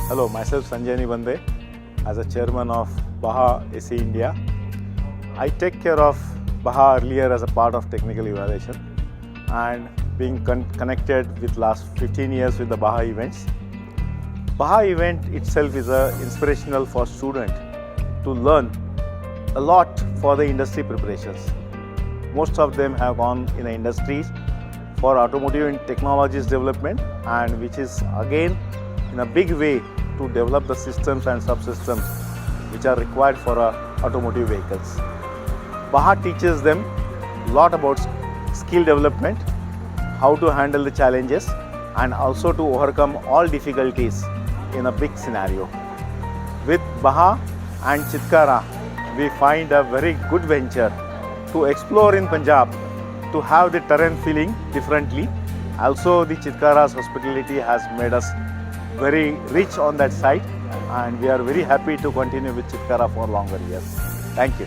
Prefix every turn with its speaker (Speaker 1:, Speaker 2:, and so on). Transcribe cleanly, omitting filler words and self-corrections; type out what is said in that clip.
Speaker 1: Hello, myself Sanjay Nibandhe as a chairman of BAJA SAEINDIA. I take care of BAJA earlier as a part of technical evaluation and being connected with last 15 years with the BAJA events. BAJA event itself is inspirational for students to learn a lot for the industry preparations. Most of them have gone in the industries for automotive and technologies development, and which is again in a big way to develop the systems and subsystems which are required for automotive vehicles. BAJA teaches them a lot about skill development, how to handle the challenges and also to overcome all difficulties in a big scenario. With BAJA and Chitkara, we find a very good venture to explore in Punjab, to have the terrain feeling differently. Also, the Chitkara's hospitality has made us very rich on that side, and we are very happy to continue with Chitkara for longer years. Thank you.